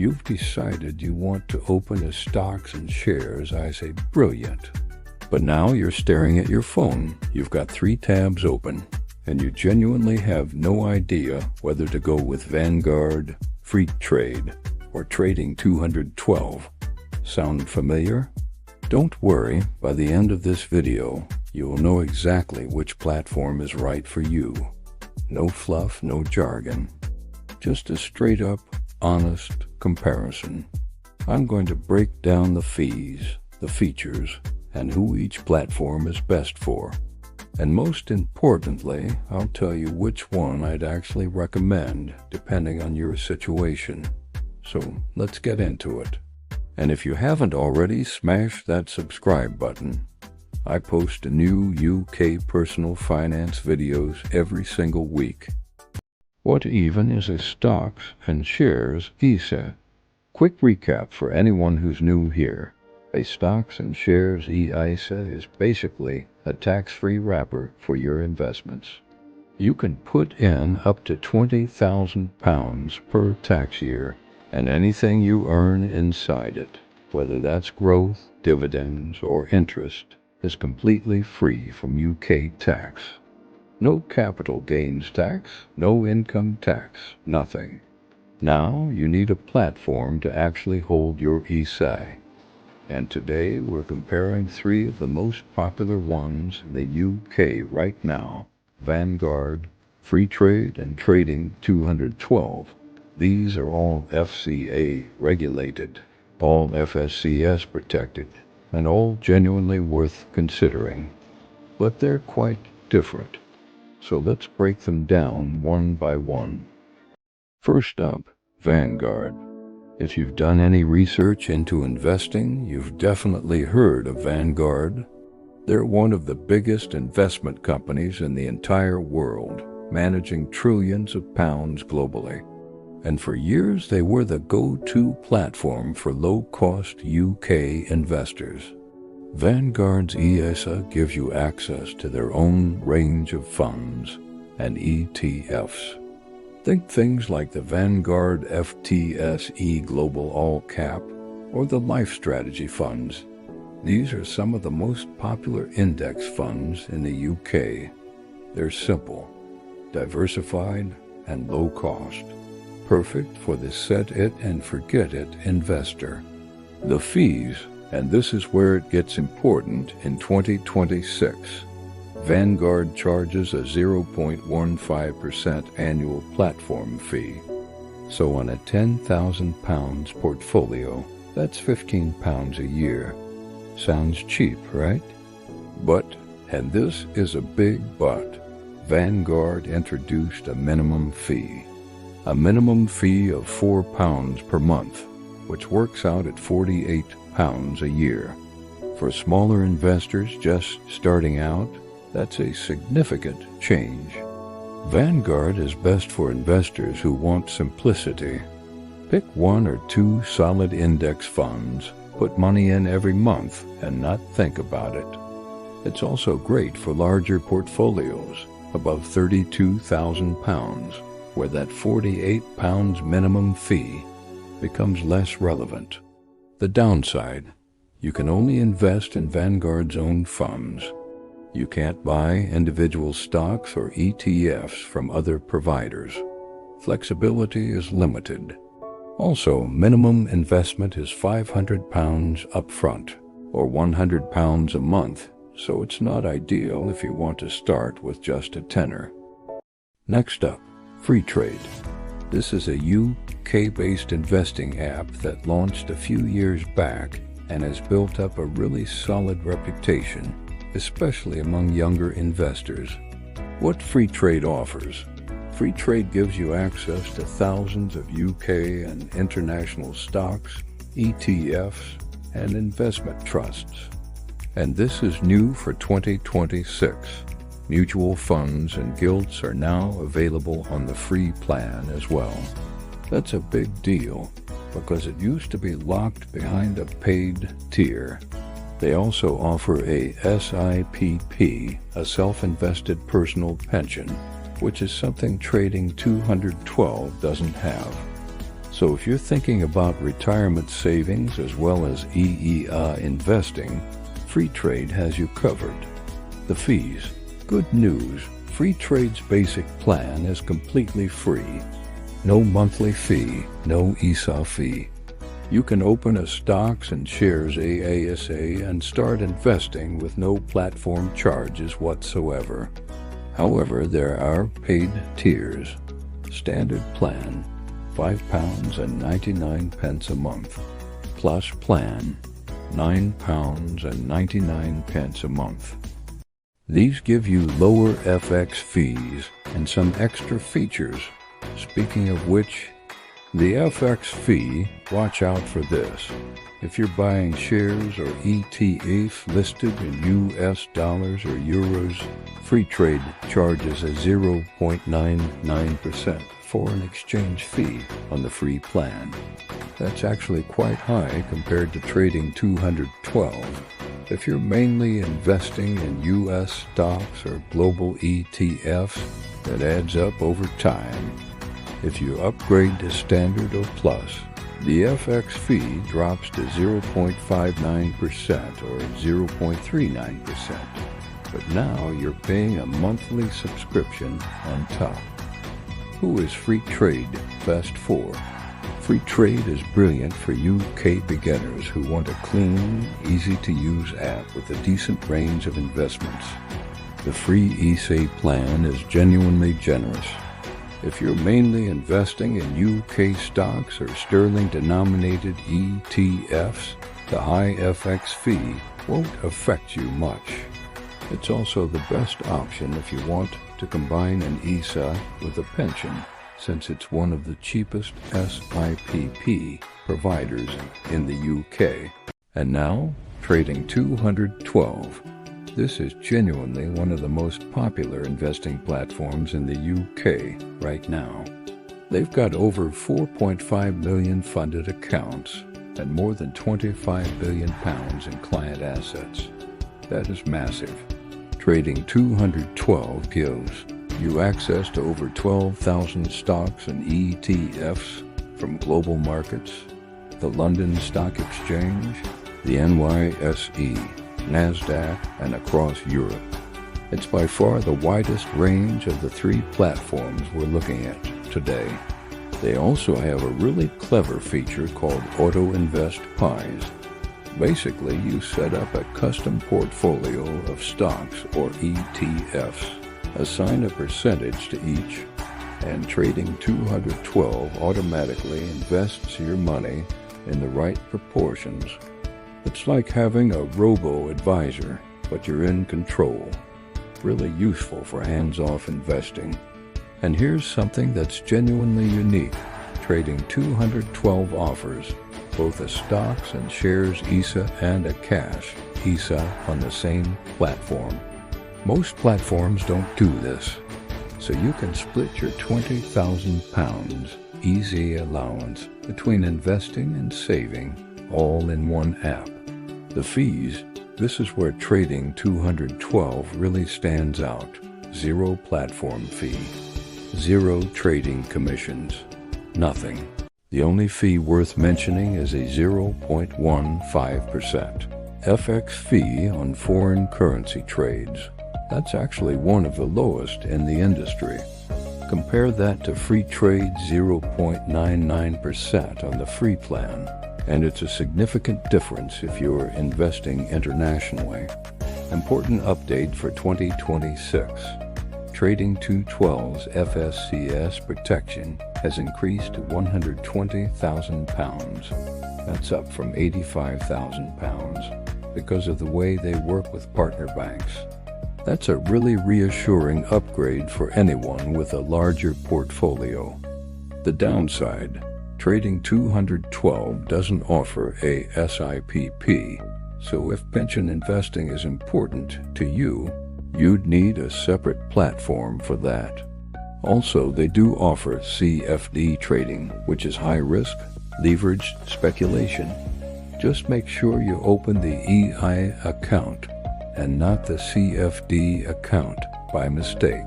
You've decided you want to open a stocks and shares. I say brilliant. But now you're staring at your phone. You've got 3 tabs open, and you genuinely have no idea whether to go with Vanguard, Freetrade, or Trading 212. Sound familiar? Don't worry, by the end of this video, you will know exactly which platform is right for you. No fluff, no jargon. Just a straight-up, honest comparison. I'm going to break down the fees, the features, and who each platform is best for. And most importantly, I'll tell you which one I'd actually recommend depending on your situation. So let's get into it. And if you haven't already, smash that subscribe button. I post new UK personal finance videos every single week. What even is a stocks and shares ISA? Quick recap for anyone who's new here. A stocks and shares ISA is basically a tax-free wrapper for your investments. You can put in up to £20,000 per tax year, and anything you earn inside it, whether that's growth, dividends, or interest, is completely free from UK tax. No capital gains tax, no income tax, nothing. Now you need a platform to actually hold your ISA. And today we're comparing 3 of the most popular ones in the UK right now: Vanguard, Freetrade, and Trading 212. These are all FCA regulated, all FSCS protected, and all genuinely worth considering. But they're quite different. So let's break them down one by one. First up, Vanguard. If you've done any research into investing, you've definitely heard of Vanguard. They're one of the biggest investment companies in the entire world, managing trillions of pounds globally. And for years, they were the go-to platform for low-cost UK investors. Vanguard's ISA gives you access to their own range of funds and ETFs. Think things like the Vanguard FTSE Global All Cap or the Life Strategy funds. These are some of the most popular index funds in the UK. They're simple, diversified, and low cost. Perfect for the set-it-and-forget-it investor. The fees, and this is where it gets important in 2026. Vanguard charges a 0.15% annual platform fee. So on a £10,000 portfolio, that's £15 a year. Sounds cheap, right? But, and this is a big but, Vanguard introduced a minimum fee. A minimum fee of £4 per month, which works out at £48 a year. For smaller investors just starting out, that's a significant change. Vanguard is best for investors who want simplicity. Pick 1 or 2 solid index funds, put money in every month, and not think about it. It's also great for larger portfolios, above £32,000, where that £48 minimum fee becomes less relevant. The downside: you can only invest in Vanguard's own funds. You can't buy individual stocks or ETFs from other providers. Flexibility is limited. Also, minimum investment is £500 upfront, or £100 a month, so it's not ideal if you want to start with just a tenner. Next up, Freetrade. This is a UK-based investing app that launched a few years back and has built up a really solid reputation, especially among younger investors. What Freetrade offers? Freetrade gives you access to thousands of UK and international stocks, ETFs, and investment trusts. And this is new for 2026. Mutual funds and gilts are now available on the free plan as well. That's a big deal, because it used to be locked behind a paid tier. They also offer a SIPP, a self-invested personal pension, which is something Trading 212 doesn't have. So if you're thinking about retirement savings as well as EEA investing, Freetrade has you covered. The fees. Good news. Freetrade's basic plan is completely free. No monthly fee, no ESA fee. You can open a stocks and shares AASA and start investing with no platform charges whatsoever. However, there are paid tiers. Standard plan, £5.99 a month. Plus plan, £9.99 a month. These give you lower FX fees and some extra features. Speaking of which, the FX fee, watch out for this. If you're buying shares or ETFs listed in US dollars or euros, Freetrade charges a 0.99% foreign exchange fee on the free plan. That's actually quite high compared to trading 212. If you're mainly investing in US stocks or global ETFs, that adds up over time. If you upgrade to Standard or Plus, the FX fee drops to 0.59% or 0.39%. But now you're paying a monthly subscription on top. Who is Freetrade best for? Freetrade is brilliant for UK beginners who want a clean, easy-to-use app with a decent range of investments. The free ESA plan is genuinely generous. If you're mainly investing in UK stocks or sterling-denominated ETFs, the high FX fee won't affect you much. It's also the best option if you want to combine an ESA with a pension, since it's one of the cheapest SIPP providers in the UK. And now, Trading 212. This is genuinely one of the most popular investing platforms in the UK right now. They've got over 4.5 million funded accounts and more than £25 billion in client assets. That is massive. Trading 212 gives you access to over 12,000 stocks and ETFs from global markets, the London Stock Exchange, the NYSE, NASDAQ, and across Europe. It's by far the widest range of the three platforms we're looking at today. They also have a really clever feature called Auto Invest Pies. Basically, you set up a custom portfolio of stocks or ETFs, assign a percentage to each, and Trading 212 automatically invests your money in the right proportions. It's like having a robo-advisor, but you're in control. Really useful for hands-off investing. And here's something that's genuinely unique. Trading 212 offers both a stocks and shares ESA and a cash ESA on the same platform. Most platforms don't do this, so you can split your £20,000 easy allowance between investing and saving all in one app. The fees, this is where Trading 212 really stands out. Zero platform fee, zero trading commissions, nothing. The only fee worth mentioning is a 0.15% FX fee on foreign currency trades. That's actually one of the lowest in the industry. Compare that to Freetrade's 0.99% on the free plan, and it's a significant difference if you're investing internationally. Important update for 2026. Trading 212's FSCS protection has increased to £120,000. That's up from £85,000 because of the way they work with partner banks. That's a really reassuring upgrade for anyone with a larger portfolio. The downside, Trading 212 doesn't offer a SIPP, so if pension investing is important to you, you'd need a separate platform for that. Also, they do offer CFD trading, which is high-risk, leveraged speculation. Just make sure you open the EI account and not the CFD account by mistake.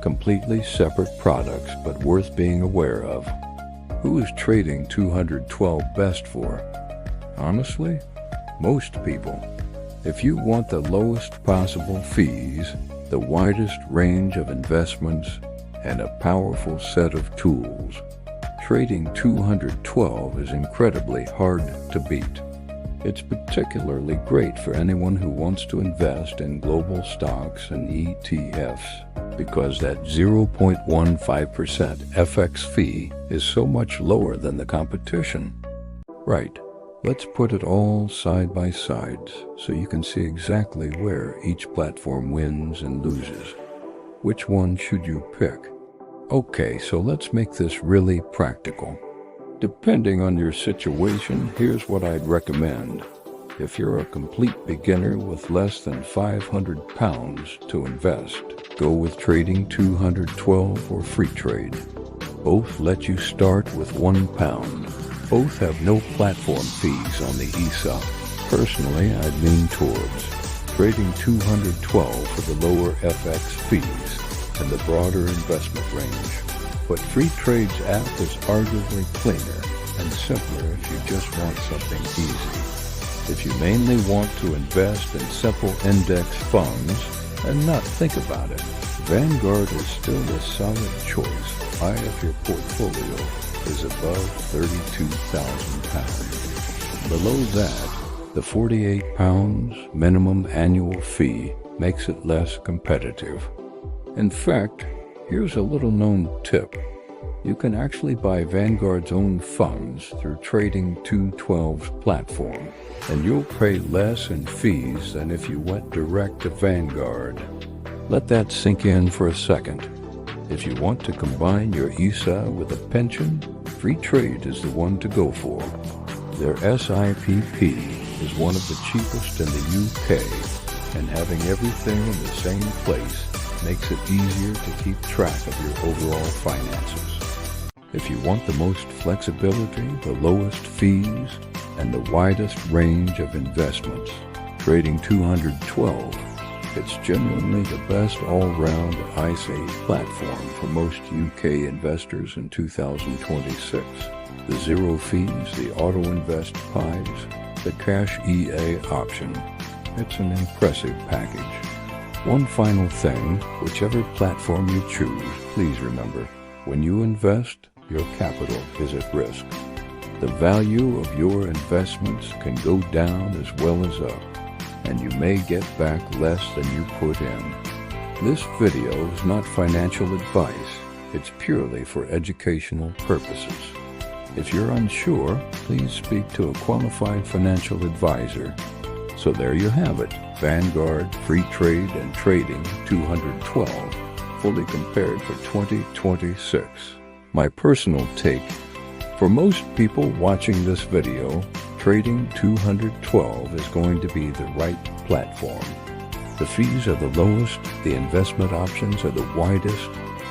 Completely separate products, but worth being aware of. Who is trading 212 best for? Honestly, most people. If you want the lowest possible fees, the widest range of investments, and a powerful set of tools, trading 212 is incredibly hard to beat. It's particularly great for anyone who wants to invest in global stocks and ETFs because that 0.15% FX fee is so much lower than the competition. Right, let's put it all side by side so you can see exactly where each platform wins and loses. Which one should you pick? Okay, so let's make this really practical. Depending on your situation, here's what I'd recommend. If you're a complete beginner with less than £500 to invest, go with Trading 212 or Freetrade. Both let you start with £1. Both have no platform fees on the ESOP. Personally, I'd lean towards Trading 212 for the lower FX fees and the broader investment range. But Freetrade's app is arguably cleaner and simpler if you just want something easy. If you mainly want to invest in simple index funds and not think about it, Vanguard is still a solid choice, high if your portfolio is above £32,000. Below that, the £48 minimum annual fee makes it less competitive. In fact, here's a little-known tip. You can actually buy Vanguard's own funds through Trading 212's platform, and you'll pay less in fees than if you went direct to Vanguard. Let that sink in for a second. If you want to combine your ESA with a pension, Freetrade is the one to go for. Their SIPP is one of the cheapest in the UK, and having everything in the same place makes it easier to keep track of your overall finances. If you want the most flexibility, the lowest fees, and the widest range of investments, Trading 212, it's genuinely the best all-round ISA platform for most UK investors in 2026. The zero fees, the auto-invest pies, the cash EA option. It's an impressive package. One final thing, whichever platform you choose, please remember, when you invest, your capital is at risk. The value of your investments can go down as well as up, and you may get back less than you put in. This video is not financial advice, it's purely for educational purposes. If you're unsure, please speak to a qualified financial advisor. So there you have it, Vanguard, Freetrade, and Trading 212, fully compared for 2026. My personal take, for most people watching this video, Trading 212 is going to be the right platform. The fees are the lowest, the investment options are the widest,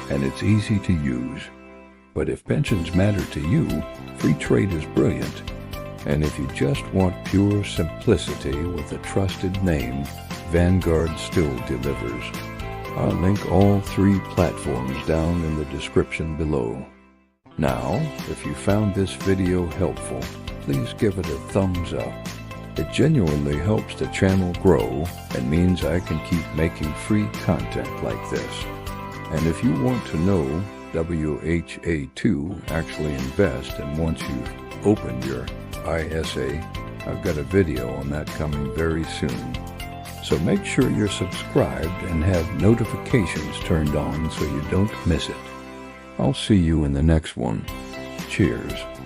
and it's easy to use. But if pensions matter to you, Freetrade is brilliant. And if you just want pure simplicity with a trusted name, Vanguard still delivers. I'll link all three platforms down in the description below. Now, if you found this video helpful, please give it a thumbs up. It genuinely helps the channel grow and means I can keep making free content like this. And if you want to know WHA2 actually invest and once you've opened your ISA, I've got a video on that coming very soon. So make sure you're subscribed and have notifications turned on so you don't miss it. I'll see you in the next one. Cheers.